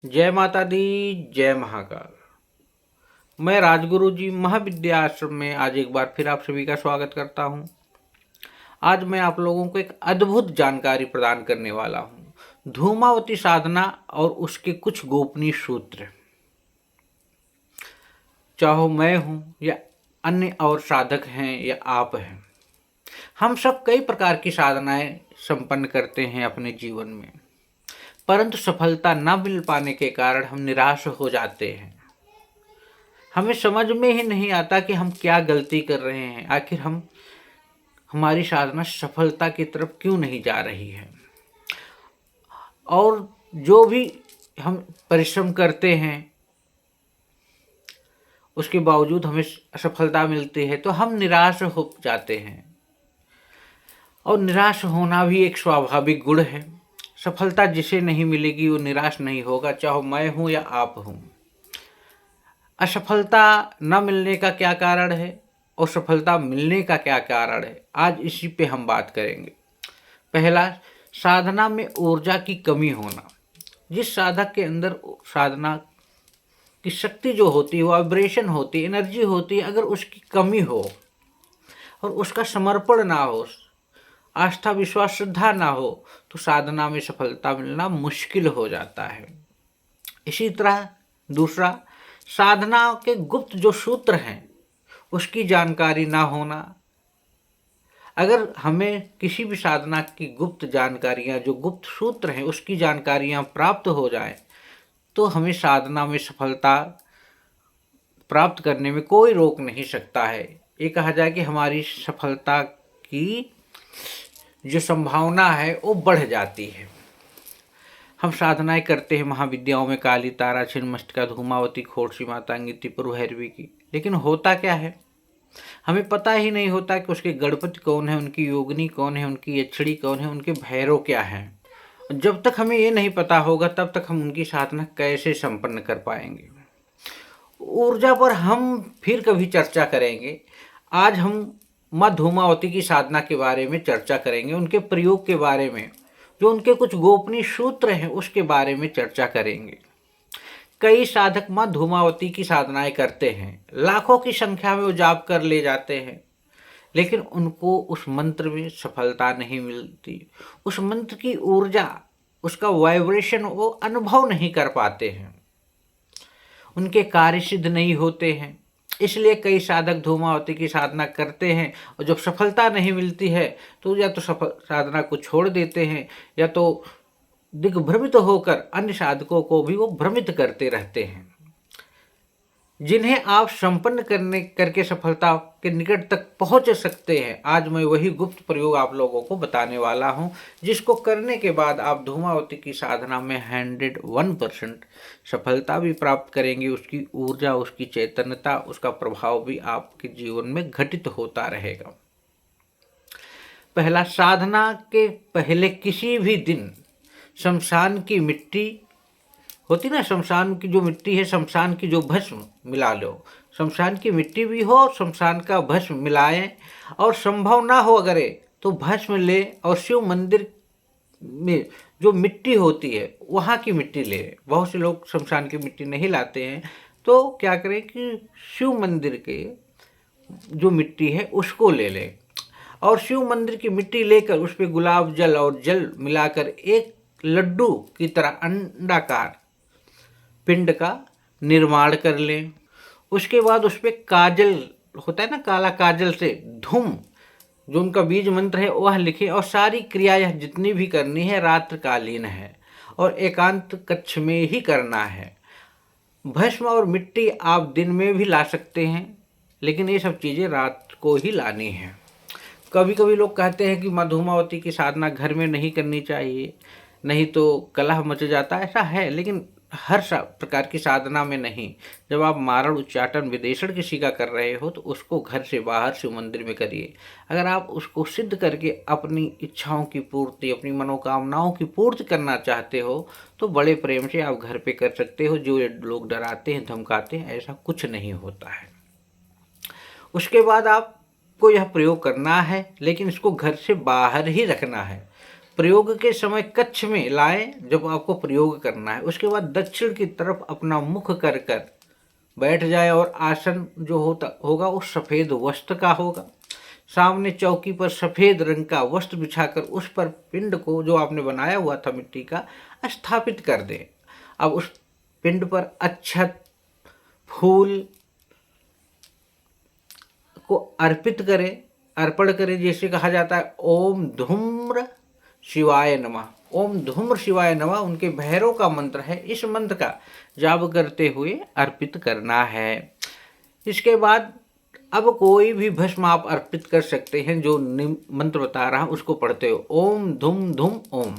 जय माता दी। जय महाकाल। मैं राजगुरु जी महाविद्या आश्रम में आज एक बार फिर आप सभी का स्वागत करता हूं। आज मैं आप लोगों को एक अद्भुत जानकारी प्रदान करने वाला हूं, धूमावती साधना और उसके कुछ गोपनीय सूत्र। चाहे मैं हूं या अन्य और साधक हैं या आप हैं, हम सब कई प्रकार की साधनाएं संपन्न करते हैं अपने जीवन में, परंतु सफलता न मिल पाने के कारण हम निराश हो जाते हैं। हमें समझ में ही नहीं आता कि हम क्या गलती कर रहे हैं, आखिर हमारी साधना सफलता की तरफ क्यों नहीं जा रही है। और जो भी हम परिश्रम करते हैं उसके बावजूद हमें असफलता मिलती है तो हम निराश हो जाते हैं, और निराश होना भी एक स्वाभाविक गुण है। सफलता जिसे नहीं मिलेगी वो निराश नहीं होगा, चाहे मैं हूं या आप हूं। असफलता न मिलने का क्या कारण है और सफलता मिलने का क्या कारण है, आज इसी पे हम बात करेंगे। पहला, साधना में ऊर्जा की कमी होना। जिस साधक के अंदर साधना की शक्ति जो होती है, वाइब्रेशन होती है, एनर्जी होती है, अगर उसकी कमी हो और उसका समर्पण ना हो, आस्था विश्वास श्रद्धा ना हो, तो साधना में सफलता मिलना मुश्किल हो जाता है। इसी तरह दूसरा, साधना के गुप्त जो सूत्र हैं उसकी जानकारी ना होना। अगर हमें किसी भी साधना की गुप्त जानकारियां, जो गुप्त सूत्र हैं उसकी जानकारियां प्राप्त हो जाए तो हमें साधना में सफलता प्राप्त करने में कोई रोक नहीं सकता है। ये कहा जाए कि हमारी सफलता की जो संभावना है वो बढ़ जाती है। हम साधनाएं करते हैं महाविद्याओं में काली, तारा, छिन्नमस्तिका, धूमावती, खोड़सी माता, त्रिपुर भैरवी की, लेकिन होता क्या है, हमें पता ही नहीं होता कि उसके गणपति कौन है, उनकी योगिनी कौन है, उनकी यक्षिणी कौन है, उनके भैरव क्या हैं। जब तक हमें ये नहीं पता होगा तब तक हम उनकी साधना कैसे संपन्न कर पाएंगे। ऊर्जा पर हम फिर कभी चर्चा करेंगे। आज हम माँ धूमावती की साधना के बारे में चर्चा करेंगे, उनके प्रयोग के बारे में, जो उनके कुछ गोपनीय सूत्र हैं उसके बारे में चर्चा करेंगे। कई साधक माँ धूमावती की साधनाएं करते हैं, लाखों की संख्या में वो जाप कर ले जाते हैं, लेकिन उनको उस मंत्र में सफलता नहीं मिलती। उस मंत्र की ऊर्जा, उसका वाइब्रेशन वो अनुभव नहीं कर पाते हैं, उनके कार्य सिद्ध नहीं होते हैं। इसलिए कई साधक धूमावती की साधना करते हैं और जब सफलता नहीं मिलती है तो या तो साधना को छोड़ देते हैं या तो दिग्भ्रमित होकर अन्य साधकों को भी वो भ्रमित करते रहते हैं। जिन्हें आप संपन्न करके सफलता के निकट तक पहुंच सकते हैं, आज मैं वही गुप्त प्रयोग आप लोगों को बताने वाला हूं, जिसको करने के बाद आप धूमावती की साधना में 101% सफलता भी प्राप्त करेंगे। उसकी ऊर्जा, उसकी चैतन्यता, उसका प्रभाव भी आपके जीवन में घटित होता रहेगा। पहला, साधना के पहले किसी भी दिन शमशान की मिट्टी होती ना, शमशान की जो मिट्टी है, शमशान की जो भस्म मिला लो। शमशान की मिट्टी भी हो, शमशान का भस्म मिलाएं, और संभव ना हो अगर तो भस्म ले और शिव मंदिर में जो मिट्टी होती है वहाँ की मिट्टी ले। बहुत से लोग शमशान की मिट्टी नहीं लाते हैं, तो क्या करें कि शिव मंदिर के जो मिट्टी है उसको ले लें, और शिव मंदिर की मिट्टी लेकर उस पर गुलाब जल और जल मिलाकर एक लड्डू की तरह अंडाकार पिंड का निर्माण कर लें। उसके बाद उस पर काजल होता है ना, काला काजल से धूम, जो उनका बीज मंत्र है वह लिखें, और सारी क्रिया यह जितनी भी करनी है रात्रकालीन है और एकांत कक्ष में ही करना है। भस्म और मिट्टी आप दिन में भी ला सकते हैं, लेकिन ये सब चीज़ें रात को ही लानी है। कभी कभी लोग कहते हैं कि माँ धूमावती की साधना घर में नहीं करनी चाहिए, नहीं तो कलह मच जाता है। ऐसा है, लेकिन हर प्रकार की साधना में नहीं। जब आप मारण, उच्चाटन, विदेशण किसी का कर रहे हो तो उसको घर से बाहर शिव मंदिर में करिए। अगर आप उसको सिद्ध करके अपनी इच्छाओं की पूर्ति, अपनी मनोकामनाओं की पूर्ति करना चाहते हो तो बड़े प्रेम से आप घर पे कर सकते हो। जो लोग डराते हैं, धमकाते हैं, ऐसा कुछ नहीं होता है। उसके बाद आपको यह प्रयोग करना है, लेकिन इसको घर से बाहर ही रखना है। प्रयोग के समय कक्ष में लाएं जब आपको प्रयोग करना है। उसके बाद दक्षिण की तरफ अपना मुख कर कर बैठ जाए और आसन जो होगा वो सफ़ेद वस्त्र का होगा। सामने चौकी पर सफ़ेद रंग का वस्त्र बिछाकर उस पर पिंड को जो आपने बनाया हुआ था मिट्टी का स्थापित कर दें। अब उस पिंड पर अक्षत फूल को अर्पण करें। जैसे कहा जाता है ओम धूम्र शिवाय नमः। ओम धूम्र शिवाय नमः उनके भैरव का मंत्र है। इस मंत्र का जाप करते हुए अर्पित करना है। इसके बाद अब कोई भी भस्म आप अर्पित कर सकते हैं। जो मंत्र बता रहा हूं उसको पढ़ते हो। ओम धूम धूम ओम,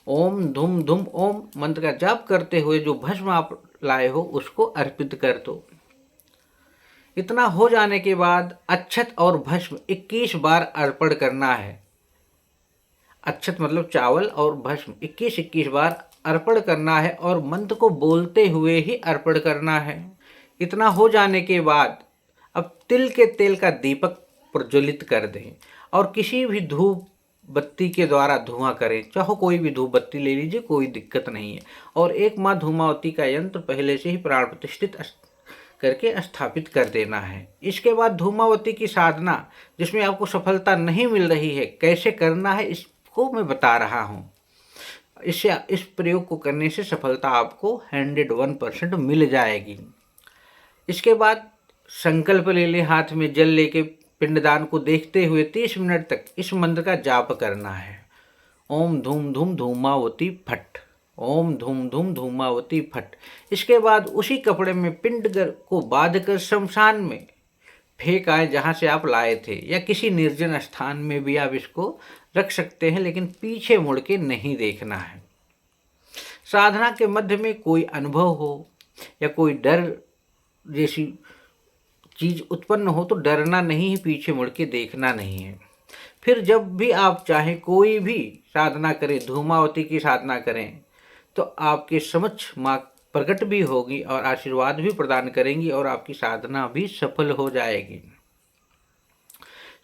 ओम धूम धूम ओम मंत्र का जाप करते हुए जो भस्म आप लाए हो उसको अर्पित कर दो। इतना हो जाने के बाद अक्षत और भस्म 21 बार अर्पण करना है। अक्षत मतलब चावल और भस्म 21 बार अर्पण करना है और मंत्र को बोलते हुए ही अर्पण करना है। इतना हो जाने के बाद अब तिल के तेल का दीपक प्रज्वलित कर दें और किसी भी धूप बत्ती के द्वारा धुआं करें। चाहो कोई भी धूप बत्ती ले लीजिए, कोई दिक्कत नहीं है। और एक माँ धूमावती का यंत्र पहले से ही प्राण प्रतिष्ठित करके स्थापित कर देना है। इसके बाद धूमावती की साधना जिसमें आपको सफलता नहीं मिल रही है कैसे करना है इसको मैं बता रहा हूँ। इस प्रयोग को करने से सफलता आपको 101% मिल जाएगी। इसके बाद संकल्प ले लें, हाथ में जल लेके पिंडदान को देखते हुए 30 मिनट तक इस मंत्र का जाप करना है। ओम धूम धूम धूमावती फट, ओम धूम धूम धूमावती फट। इसके बाद उसी कपड़े में पिंड को बांधकर शमशान में फेंक आए जहाँ से आप लाए थे, या किसी निर्जन स्थान में भी आप इसको रख सकते हैं, लेकिन पीछे मुड़ के नहीं देखना है। साधना के मध्य में कोई अनुभव हो या कोई डर जैसी चीज़ उत्पन्न हो तो डरना नहीं है, पीछे मुड़ के देखना नहीं है। फिर जब भी आप चाहें कोई भी साधना करें, धूमावती की साधना करें, तो आपके समक्ष माँ प्रकट भी होगी और आशीर्वाद भी प्रदान करेंगी और आपकी साधना भी सफल हो जाएगी।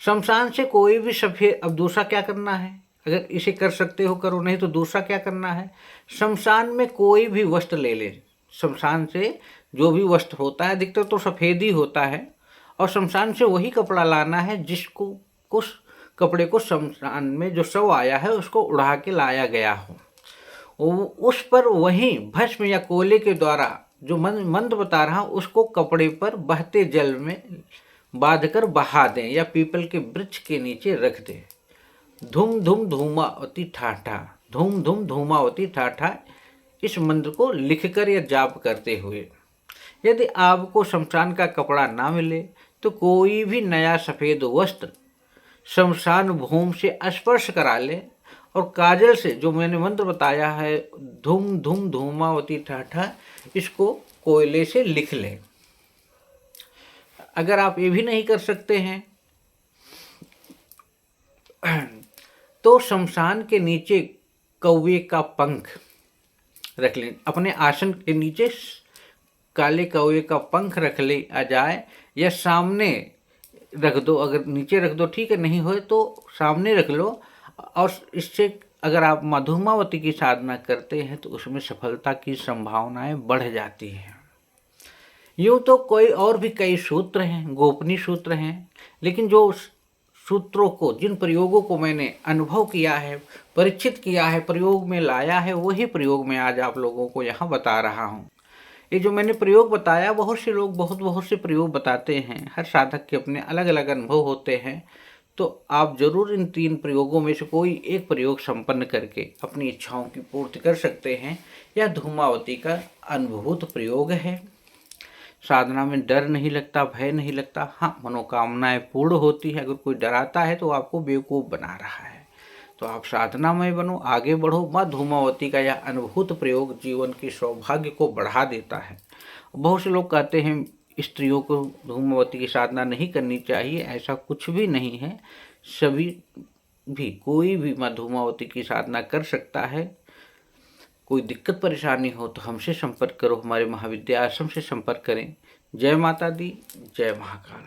शमशान से कोई भी सफ़ेद, अब दूसरा क्या करना है, अगर इसे कर सकते हो करो, नहीं तो दूसरा क्या करना है, शमशान में कोई भी वस्त्र ले लें। शमशान से जो भी वस्त्र होता है अधिकतर तो सफ़ेद ही होता है, और शमशान से वही कपड़ा लाना है जिसको उस कपड़े को शमशान में जो शव आया है उसको उड़ा के लाया गया हो। उस पर वही भस्म या कोयले के द्वारा जो मंत्र बता रहा हूँ उसको कपड़े पर बहते जल में बांधकर बहा दें या पीपल के वृक्ष के नीचे रख दें। धूम धूम धूमावती ठाठा, धूम धूम धूमावती ठाठा इस मंत्र को लिखकर या जाप करते हुए। यदि आपको शमशान का कपड़ा ना मिले तो कोई भी नया सफ़ेद वस्त्र शमशान भूमि से स्पर्श करा ले और काजल से जो मैंने मंत्र बताया है धूम धूम धूमावती ठाठा, इसको कोयले से लिख लें। अगर आप ये भी नहीं कर सकते हैं तो शमशान के नीचे कौवे का पंख रख लें। अपने आसन के नीचे काले कौवे का पंख रख ले आ जाए या सामने रख दो। अगर नीचे रख दो ठीक है, नहीं हो तो सामने रख लो। और इससे अगर आप धूमावती की साधना करते हैं तो उसमें सफलता की संभावनाएं बढ़ जाती हैं। यूँ तो कोई और भी कई सूत्र हैं, गोपनीय सूत्र हैं, लेकिन जो सूत्रों को, जिन प्रयोगों को मैंने अनुभव किया है, परीक्षित किया है, प्रयोग में लाया है, वही प्रयोग मैं आज आप लोगों को यहाँ बता रहा हूँ। ये जो मैंने प्रयोग बताया, बहुत से लोग बहुत से प्रयोग बताते हैं। हर साधक के अपने अलग अलग अनुभव होते हैं। तो आप जरूर इन 3 प्रयोगों में से कोई एक प्रयोग संपन्न करके अपनी इच्छाओं की पूर्ति कर सकते हैं। यह धूमावती का अनुभूत प्रयोग है। साधना में डर नहीं लगता, भय नहीं लगता। हाँ, मनोकामनाएं पूर्ण होती है। अगर कोई डराता है तो आपको बेवकूफ़ बना रहा है। तो आप साधनामय बनो, आगे बढ़ो। माँ धूमावती का यह अनुभूत प्रयोग जीवन के सौभाग्य को बढ़ा देता है। बहुत से लोग कहते हैं स्त्रियों को धूमावती की साधना नहीं करनी चाहिए। ऐसा कुछ भी नहीं है। सभी भी, कोई भी माँ धूमावती की साधना कर सकता है। कोई दिक्कत परेशानी हो तो हमसे संपर्क करो, हमारे महाविद्या आश्रम से संपर्क करें। जय माता दी, जय महाकाल।